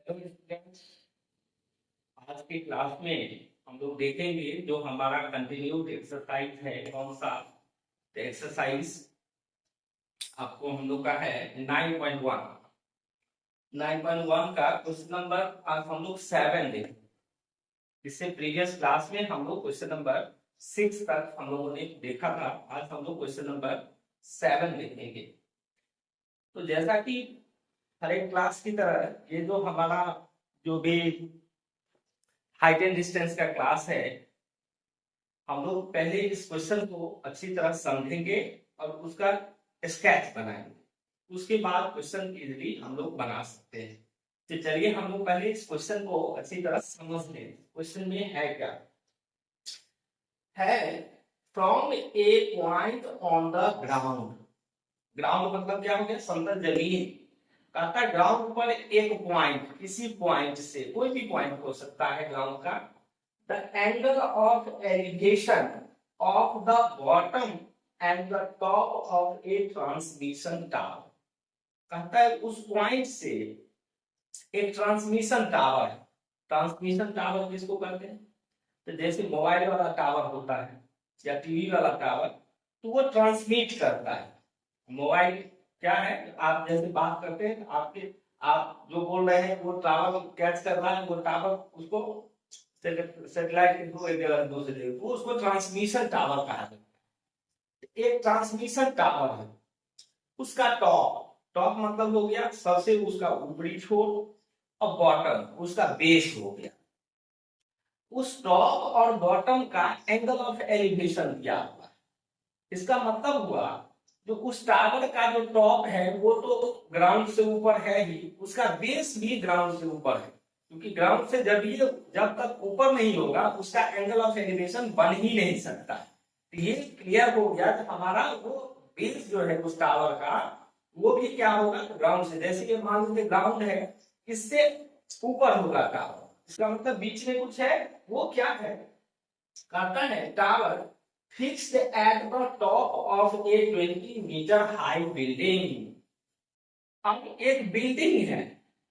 Hello students, आज की class में हम लोग देखेंगे जो हमारा कंटिन्यूड एक्सरसाइज है। कौन सा एक्सरसाइज आपको हम लोग का है 9.1। 9.1 का क्वेश्चन नंबर आज हम लोग 7 देखेंगे। इससे प्रीवियस क्लास में हम लोग क्वेश्चन नंबर 6 तक हम लोगों ने देखा था। आज हम लोग क्वेश्चन नंबर 7 देखेंगे। तो जैसा कि हर एक क्लास की तरह ये जो हमारा जो भी हाइट एंड डिस्टेंस का क्लास है, हम लोग पहले इस क्वेश्चन को अच्छी तरह समझेंगे और उसका स्केच बनाएंगे। उसके बाद क्वेश्चन इजीली हम लोग बना सकते हैं। तो चलिए हम लोग पहले इस क्वेश्चन को अच्छी तरह समझ लें। क्वेश्चन में है क्या है, from A point on the ground. Ground मतलब क्या हो गया, समतल जमीन। कहता है ग्राउंड पर एक पॉइंट, किसी पॉइंट से, कोई भी पॉइंट हो सकता है ग्राउंड का, the angle of elevation of the bottom and the top of a transmission tower। कहता है उस पॉइंट से एक ट्रांसमिशन टावर है। ट्रांसमिशन टावर किसको कहते हैं? तो जैसे मोबाइल वाला टावर होता है या टीवी वाला टावर, तो वो ट्रांसमिट करता है। मोबाइल क्या है, आप जैसे बात करते हैं आपके, आप जो बोल रहे हैं वो टावर कैच कर रहा है, वो टावर उसको सैटेलाइट के थ्रू एक जगह से दूसरी जगह, तो उसको ट्रांसमिशन टावर कहा जाता है। एक ट्रांसमिशन टावर है, उसका टॉप, टॉप मतलब हो गया सबसे उसका ऊपरी छोर, और बॉटम उसका बेस हो गया। उस टॉप और बॉटम का एंगल ऑफ एलिवेशन दिया हुआ है। इसका मतलब हुआ जो उस टावर का जो टॉप है वो तो ग्राउंड से ऊपर है ही, उसका बेस भी ग्राउंड से ऊपर है, क्योंकि ग्राउंड से जब तक ऊपर नहीं होगा उसका एंगल ऑफ एलिवेशन बन ही नहीं सकता। तो ये क्लियर हो गया कि हमारा वो बेस जो है उस टावर का, वो भी क्या होगा, ग्राउंड से। जैसे कि मान लीजिए ग्राउंड है, इससे ऊपर होगा टावर, इसका मतलब बीच में कुछ है। वो क्या है, कहता है tower fixed at the top of a 20 metre high building. अब एक बिल्डिंग है,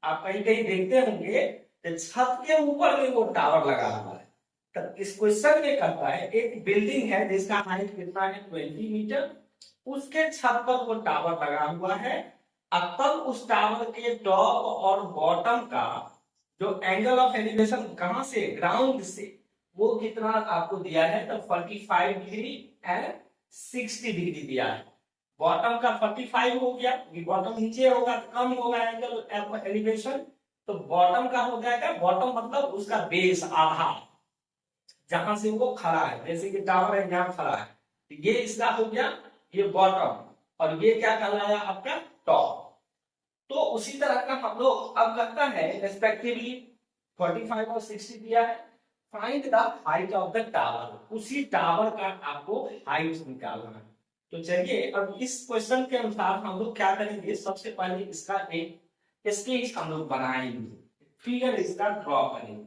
आप कहीं कहीं देखते होंगे तो छत के ऊपर में वो टावर लगा हुआ है। तो इस क्वेश्चन में कहता है एक बिल्डिंग है जिसका हाइट कितना है 20 मीटर, उसके छत पर वो टावर लगा हुआ है। अब तब उस टावर के टॉप और बॉटम का जो एंगल ऑफ एलिवेशन कहां से, ग्राउंड से, वो कितना आपको दिया है, तो 45 डिग्री एंड 60 डिग्री दिया है। बॉटम का 45 हो गया, बॉटम नीचे होगा तो कम होगा एंगल एलिवेशन, तो बॉटम का हो जाएगा, बॉटम मतलब उसका बेस, आधार, जहां से वो खड़ा है। जैसे कि टावर है यहाँ खड़ा है, तो ये इसका हो गया ये बॉटम, और ये क्या कहलाया आपका टॉप। तो उसी तरह का हम लोग अब करता है रेस्पेक्टिवली 45 और 60 दिया है। Find the height of the tower, उसी टावर का आपको हाइट निकालना है। तो चलिए अब इस क्वेश्चन के अनुसार हम लोग क्या करेंगे, सबसे पहले इसका एक स्केच हम लोग बनाएंगे, फिगर इसका ड्रॉ करेंगे।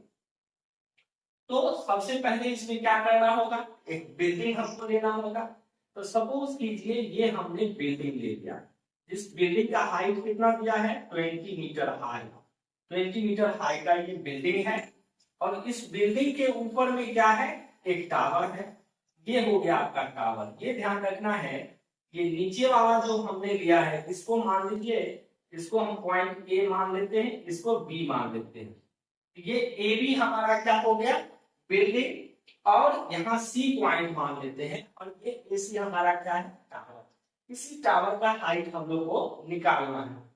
तो सबसे पहले इसमें क्या करना होगा, एक बिल्डिंग हमको लेना होगा। तो सपोज कीजिए ये हमने बिल्डिंग ले लिया, इस बिल्डिंग का हाइट कितना दिया है 20 मीटर हाई। 20 मीटर हाई का ये बिल्डिंग है, और इस बिल्डिंग के ऊपर में क्या है, एक टावर है। ये हो गया आपका टावर। ये ध्यान रखना है, ये नीचे वाला जो हमने लिया है इसको मान लीजिए, इसको हम पॉइंट ए मान लेते हैं, इसको बी मान लेते हैं। ये ए बी हमारा क्या हो गया, बिल्डिंग, और यहाँ सी पॉइंट मान लेते हैं, और ये ए सी हमारा क्या है, टावर। इसी टावर का हाइट हम लोग को निकालना है।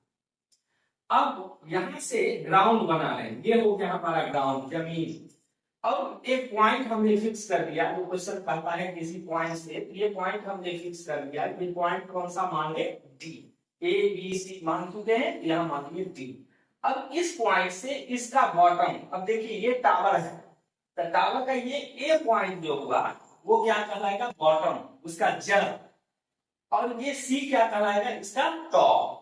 अब यहां से ग्राउंड बना रहे हैं, ये हो गया हमारा ग्राउंड, जमीन। और एक पॉइंट हमने फिक्स कर दिया, जो क्वेश्चन कहता है किसी पॉइंट से, ये पॉइंट हमने फिक्स कर दिया। ये पॉइंट कौन सा मान ले, डी। ए बी सी मान चुके हैं, यहां मान लिए डी। अब इस पॉइंट से इसका बॉटम, अब देखिए ये टावर है, तो टावर का ये ए पॉइंट जो हुआ वो क्या कहलाएगा, बॉटम, उसका जड़। और ये सी क्या कहलाएगा, इसका टॉप।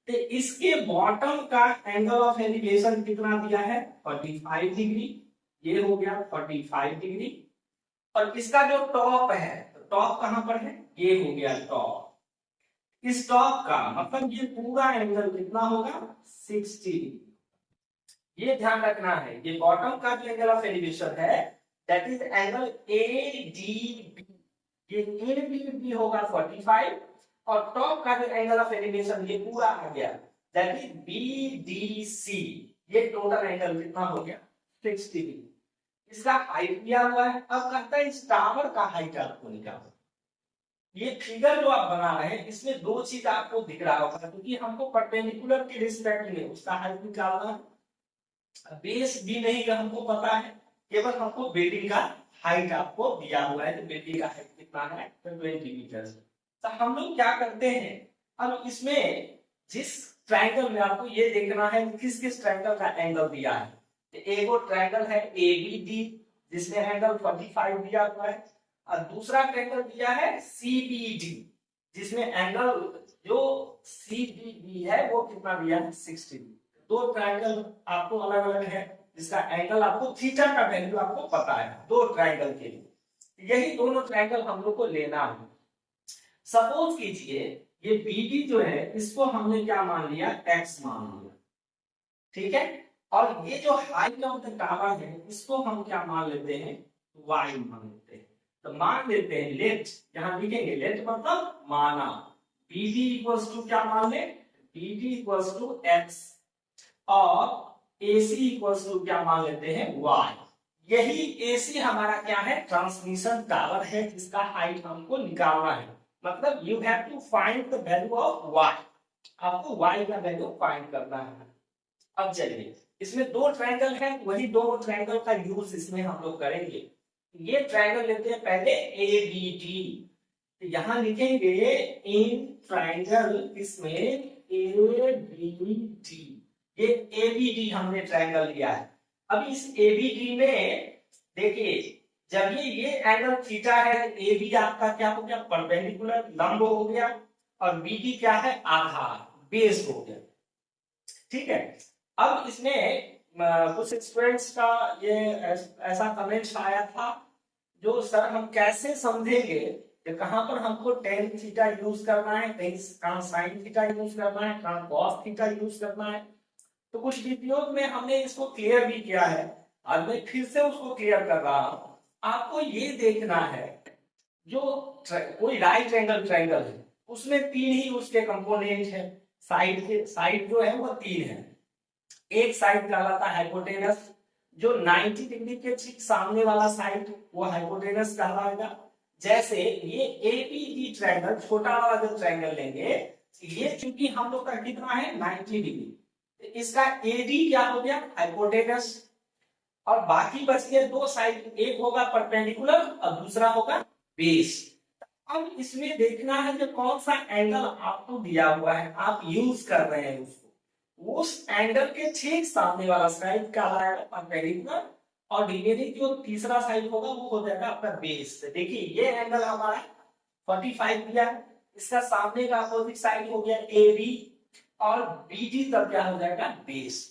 तो इसके बॉटम का एंगल ऑफ एलिवेशन कितना दिया है 45 डिग्री, ये हो गया 45 डिग्री। और इसका जो टॉप है, तो टॉप कहां पर है, ये हो गया टॉप। इस टॉप का मतलब ये पूरा एंगल कितना होगा 60 डिग्री। ये ध्यान रखना है, ये बॉटम का जो एंगल ऑफ एलिवेशन है दैट इज एंगल ADB। ये ADB होगा 45 और टॉप का जो एंगल ऑफ एलिवेशन ये पूरा आ गया दैट इज BDC। ये टोटल एंगल कितना हो गया 60 डिग्री। इसका हाइट दिया हुआ है। अब कहता है इस टावर का हाइट आपको निकालना। ये फिगर जो आप बना रहे हैं इसमें दो चीज आपको दिख रहा होगा, क्योंकि हमको परपेंडिकुलर के रिस्पेक्ट में उसका हाइट निकालना है। बेस भी नहीं का हमको पता है, केवल हमको बिल्डिंग का हाइट आपको दिया हुआ है। तो बिल्डिंग का हाइट कितना है 20 मीटर। तो हम लोग क्या करते हैं, अब इसमें जिस ट्रायंगल में आपको ये देखना है किस किस ट्रायंगल का एंगल दिया है। एक वो ट्रायंगल है ABD जिसमें एंगल 45 दिया हुआ है, और दूसरा ट्रायंगल दिया है CBD जिसमें एंगल जो CBD है वो कितना दिया है 60। दो ट्रायंगल आपको अलग अलग है जिसका एंगल आपको थीटा का वैल्यू आपको पता है दो ट्रायंगल के लिए। यही दोनों ट्रायंगल हम लोग को लेना है। सपोज कीजिए ये BD जो है इसको हमने क्या मान लिया x मान लिया, ठीक है। और ये जो हाइट ऑफ द टावर है इसको हम क्या मान लेते हैं y मान लेते हैं। तो मान लेते हैं लेट, यहां लिखेंगे लेट मतलब माना। BD इक्वल्स टू क्या मान ले BD इक्वल्स टू x और AC इक्वल्स टू क्या मान लेते हैं y। यही AC हमारा क्या है ट्रांसमिशन टावर है जिसका हाइट हमको निकालना है। मतलब you have to find the value of y, आपको y का वैल्यू फाइंड करना है। अब चलिए इसमें दो ट्रायंगल है, वही दो ट्रायंगल का यूज इसमें हम लोग करेंगे। ये ट्रायंगल लेते हैं पहले ABD, तो यहां लिखेंगे इन ट्रायंगल इसमें ABD। ये ABD हमने ट्रायंगल लिया है। अब इस ABD में देखिए जब ये एंगल थीटा है, AB आपका क्या हो गया परपेंडिकुलर लंब हो गया, और BD क्या है आधार बेस हो गया, ठीक है। अब इसमें कुछ स्टूडेंट्स का ये ऐसा कमेंट्स आया था जो सर हम कैसे समझेंगे कि कहां पर हमको टेन थीटा यूज करना है, कहीं साइन थीटा यूज करना है, कहां कॉस थीटा यूज करना है। तो कुछ वीडियोस में हमने इसको क्लियर भी किया है, आज मैं फिर से उसको क्लियर कर रहा हूं। आपको ये देखना है जो कोई राइट एंगल ट्रायंगल है उसमें तीन ही उसके कंपोनेंट है, साइड के साइड जो है वो तीन है। एक साइड कहलाता है हाइपोटेनस, जो 90 डिग्री के ठीक सामने वाला साइड वो हाइपोटेनस कहलाएगा। जैसे ये ABD ट्रायंगल छोटा वाला जो ट्रायंगल लेंगे, ये चूंकि हम लोग का कितना है 90 डिग्री, इसका AD क्या हो गया हाइपोटेनस, और बाकी बच गए दो साइड, एक होगा परपेंडिकुलर और दूसरा होगा बेस। अब इसमें देखना है कि कौन सा एंगल आपको दिया हुआ है, आप यूज कर रहे हैं उसको, उस एंगल के ठीक सामने वाला साइड कहलाएगा परपेंडिकुलर, और रिमेनिंग जो तीसरा साइड होगा वो हो जाएगा आपका बेस। देखिए ये एंगल हमारा 45 दिया है, इसका सामने का अपोजिट साइड हो गया AB, और BD तब क्या हो जाएगा बेस।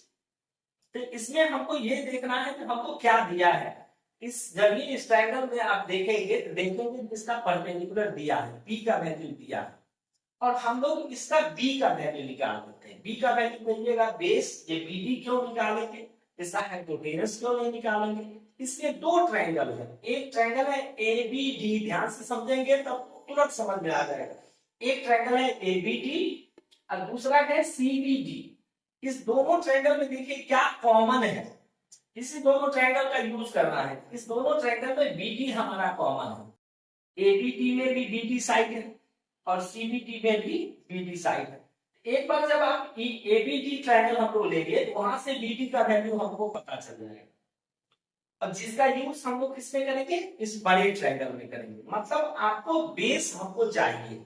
तो इसमें हमको ये देखना है कि हमको क्या दिया है। इस जब ये इस ट्रायंगल में आप देखेंगे तो देखेंगे जिसका परपेंडिकुलर दिया है B का वैल्यू दिया है, और हम लोग इसका B का वैल्यू निकाल देते हैं। B का वैल्यू मिलेगा बेस, ये BD क्यों निकालेंगे, इसका हाइपोटेनस क्यों नहीं निकालेंगे। इसमें दो ट्रायंगल है, एक ट्रायंगल है ABD, ध्यान से समझेंगे तब तुरंत समझ में आ जाएगा। एक ट्रायंगल है ABD और दूसरा है CBD। इस दोनों ट्रायंगल में देखिए क्या कॉमन है, इसी दोनों ट्रायंगल का यूज करना है। इस दोनों ट्रायंगल में BD हमारा कॉमन है, ABD में भी BD साइड है और CBD में भी BD साइड है। एक बार जब आप ABD ट्रायंगल हम लोग लेंगे तो वहां से BD का वैल्यू हमको पता चल जाएगा, और जिसका यूज हम लोग किसमें करेंगे इस बड़े ट्रायंगल में करेंगे। मतलब आपको बेस हमको चाहिए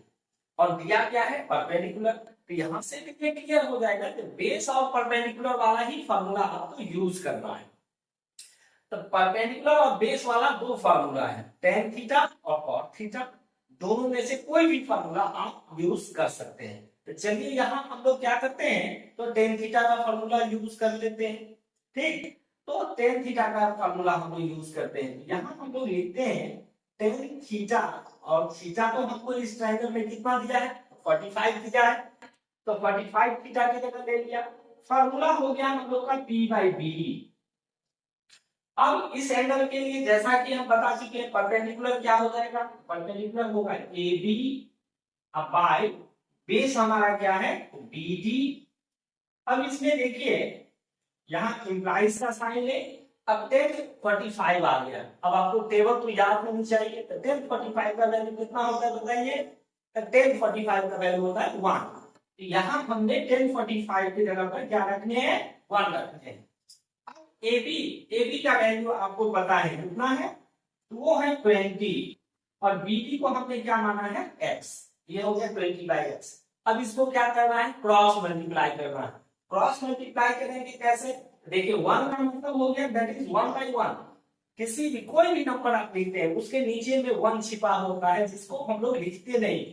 और दिया क्या है परपेंडिकुलर, तो यहां से भी क्लियर हो जाएगा कि बेस और परपेंडिकुलर वाला ही फार्मूला आपको यूज करना है। तो परपेंडिकुलर और बेस वाला दो फार्मूला है, टेन थीटा और कॉट थीटा, दोनों में से कोई भी फार्मूला आप यूज कर सकते हैं। तो चलिए यहाँ हम लोग क्या करते हैं, तो टेन थीटा का फार्मूला यूज कर लेते हैं, ठीक। तो टेन थीटा का फार्मूला हम लोग यूज करते हैं। यहाँ हम लोग लिखते हैं टेन थीटा, और थीटा तो हमको इस ट्रायंगल में कितना दिया है 45 दिया है, तो 45 थीटा की जगह ले लिया फार्मूला हो गया हम लोग का P बाई बी। अब इस एंगल के लिए जैसा कि हम बता चुके हैं, परपेंडिकुलर क्या हो जाएगा, परपेंडिकुलर होगा ए बी बाय बेस हमारा क्या है बी डी। अब इसमें देखिए यहाँ इम्प्लाइज का साइन ले, अब 1045 आ गया। अब आपको टेबल तो याद नहीं चाहिए, तो 1045 का वैल्यू कितना होता है बताइए, तो 1045 का वैल्यू होता है 1। तो यहाँ हमने 1045 की जगह पर क्या रखने हैं 1 रखने हैं। AB का वैल्यू आपको पता है कितना है, तो वो है 20 और BD को हमने क्या माना है x, ये हो गया 20 बाई x। अब इसको क्या करना है क्रॉस मल्टीप्लाई करना है। क्रॉस मल्टीप्लाई करेंगे कैसे, देखिए 1 का मतलब हो गया दैट इज 1 बाई 1। किसी भी कोई भी नंबर आप लिखते हैं उसके नीचे में 1 छिपा होता है जिसको हम लोग लिखते नहीं।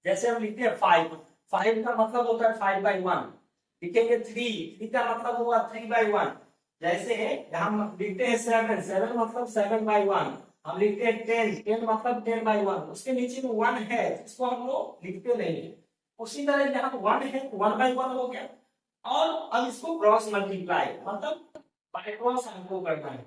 जैसे हम लिखते हैं 5 का मतलब होता है 5 बाई 1, लिखेंगे 3 का मतलब होगा 3 बाई 1। जैसे हम लिखते हैं 7 मतलब 7 बाई 1। हम लिखते हैं 10 मतलब 10 बाई 1, उसके नीचे में 1 है जिसको हम लोग लिखते नहीं। उसी तरह यहाँ 1 है 1 बाई 1 हो गया। और अब इसको क्रॉस मल्टीप्लाई मतलब बाय क्रॉस हमको करना है,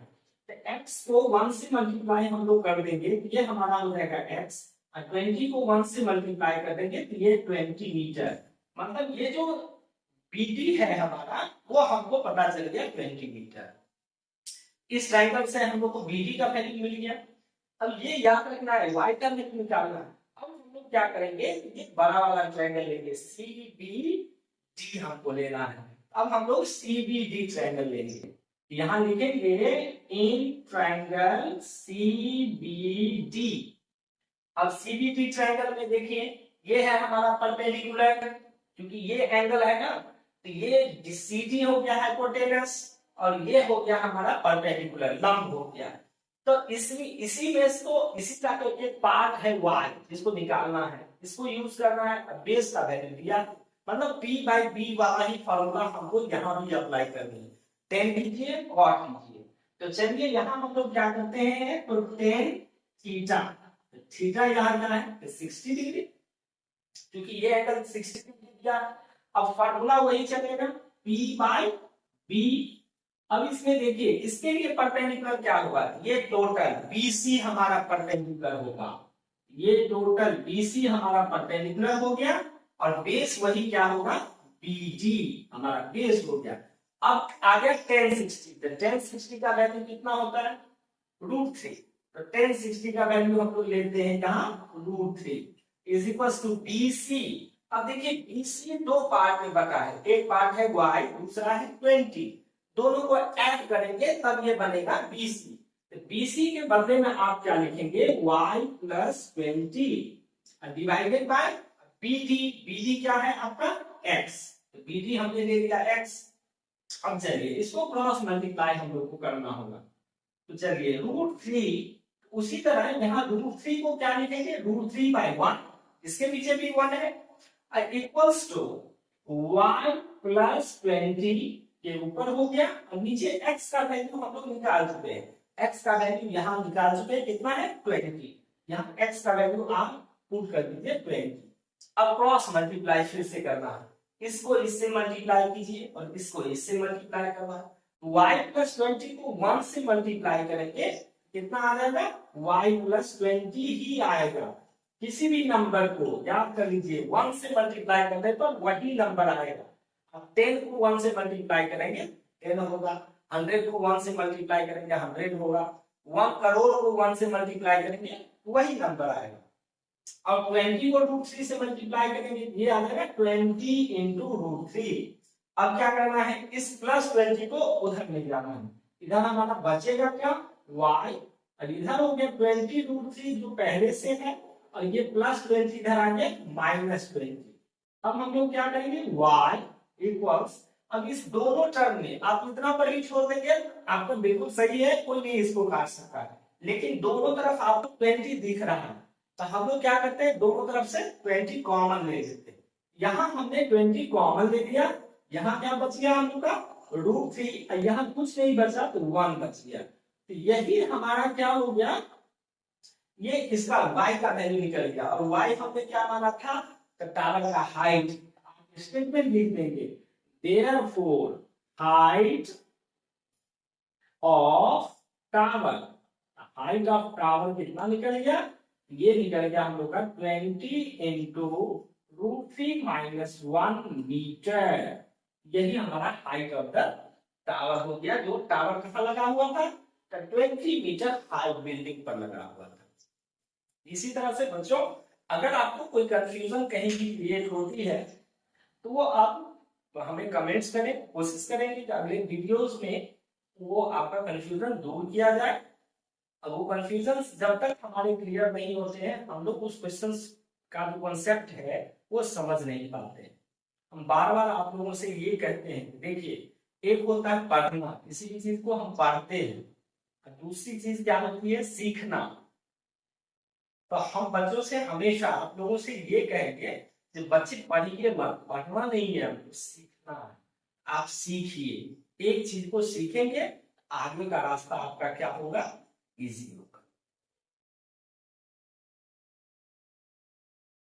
तो x को 1 से मल्टीप्लाई हम लोग कर देंगे, ये हमारा हो जाएगा x, और 20 को 1 से मल्टीप्लाई कर देंगे तो ये 20 मीटर। मतलब ये जो BD है हमारा वो हमको पता चल गया 20 मीटर। इस ट्रायंगल से हम लोग को BD का वैल्यू मिल गया। अब ये याद रखना है y का वैल्यू निकालना है। अब हम लोग क्या करेंगे, ये बड़ा वाला ट्रायंगल लेंगे CBD हमको लेना है। अब हम लोग CBD ट्रायंगल लेंगे, यहाँ लिखेंगे इन ट्रायंगल CBD। अब CBD ट्रायंगल में देखिए ये है हमारा परपेंडिकुलर, क्योंकि ये एंगल है ना, तो ये CD हो गया हाइपोटेनस और ये हो गया हमारा परपेंडिकुलर लंब हो गया। तो इसी में तो इसी का तो एक पार्ट है y जिसको निकालना है, इसको यूज करना है, बेस का वैल्यू दिया, मतलब P बाई बी वाला ही फॉर्मूला हमको यहाँ भी अप्लाई करनी है। 10 लीजिए और कीजिए। तो चलिए यहाँ हम लोग क्या करते हैं, तो 10 थीटा, थीटा यहाँ क्या है 60 डिग्री, क्योंकि ये एंगल 60 डिग्री दिया। अब फार्मूला वही चलेगा P बाई बी। अब इसमें देखिए इसके लिए परपेंडिकुलर क्या होगा, ये टोटल BC हमारा परपेंडिकुलर होगा, ये टोटल BC हमारा परपेंडिकुलर हो गया, और बेस वही क्या होगा BD हमारा बेस हो गया। अब आ गया 1060, तो 1060 का वैल्यू कितना होता है √3, तो 1060 का वैल्यू हम लोग लेते हैं कहां √3 इज इक्वल टू BC। अब देखिए BC दो पार्ट में बटा है, एक पार्ट है y दूसरा है 20, दोनों को ऐड करेंगे तब ये बनेगा BC। तो BC के बदले में आप क्या लिखेंगे y plus 20 divided by BD। BD क्या है आपका x, तो BD हमने ले लिया x। अब चलिए इसको क्रॉस मल्टीप्लाई हम लोग को करना होगा, तो चलिए √3, उसी तरह यहाँ √3 को क्या लिखेंगे √3 बाई 1, इसके पीछे भी 1 है, इक्वल्स टू y प्लस 20 के ऊपर हो गया, और नीचे x का वैल्यू हम लोग निकाल चुके हैं, x का वैल्यू यहाँ निकाल चुके हैं कितना है 20, यहाँ x का वैल्यू आप पुट कर दीजिए 20। अब क्रॉस मल्टीप्लाई फिर से करना है, इसको इससे मल्टीप्लाई कीजिए और इसको इससे मल्टीप्लाई करना है, y प्लस 20 को 1 से मल्टीप्लाई करेंगे कितना आ जाएगा y प्लस 20 ही आएगा। किसी भी नंबर को याद कर लीजिए 1 से मल्टीप्लाई करने पर वही नंबर आएगा। अब 10 को 1 से मल्टीप्लाई करेंगे 10 होगा, 100 को 1 से मल्टीप्लाई करेंगे 100 होगा, 1 करोड़ को 1 से मल्टीप्लाई करेंगे वही नंबर आएगा। अब 20 को √3 से मल्टीप्लाई करेंगे ये आ जाएगा 20 इंटू √3। अब क्या करना है, इस प्लस 20 को उधर ले जाना है, इधर हमारा बचेगा क्या y, और इधर हो गया 20 √3 जो पहले से है, और ये प्लस 20 इधर आ गया माइनस 20। अब हम लोग क्या करेंगे y इक्वल्स, अब इस दोनों टर्म में आप इतना पर ही छोड़ देंगे, आपको बिल्कुल सही है, कोई नहीं इसको काट सकता है, लेकिन दोनों तरफ आपको 20 दिख रहा है, तो हम लोग क्या करते हैं दोनों तरफ से 20 कॉमन ले लेते हैं। यहाँ हमने 20 कॉमन ले लिया, यहाँ क्या बच गया हम लोग का √3, यहाँ कुछ नहीं बचा तो 1 बच गया, तो यही हमारा क्या हो गया, ये इसका y का वैल्यू निकल गया। और y हमने क्या माना था, तो टावर का हाइट, स्टेटमेंट लिख देंगे therefore height of tower, height of tower कितना निकल गया, ये निकल गया हम लोग का 20 इंटू √3 - 1 मीटर। यही हमारा हाइट ऑफ द टावर हो गया, जो टावर कहाँ लगा हुआ था, 20 मीटर हाई बिल्डिंग पर लगा हुआ था। इसी तरह से बच्चों अगर आपको कोई कंफ्यूजन कहीं भी क्रिएट होती है तो वो आप हमें कमेंट्स करें, कोशिश करेंगे कि अगले वीडियोस में वो आपका कंफ्यूजन दूर किया जाए। अब वो कंफ्यूजन जब तक हमारे क्लियर नहीं होते हैं हम लोग उस क्वेश्चन का जो कॉन्सेप्ट है वो समझ नहीं पाते। हम बार बार आप लोगों से ये कहते हैं, देखिए एक होता है पढ़ना, किसी भी चीज को हम पढ़ते हैं, दूसरी चीज क्या होती है सीखना। तो हम बच्चों से हमेशा आप लोगों से ये कहेंगे कि बच्चे पढ़िए मत, पढ़ना नहीं है हमको सीखना है। आप सीखिए, एक चीज को सीखेंगे आगे का रास्ता आपका क्या होगा, इजी होगा।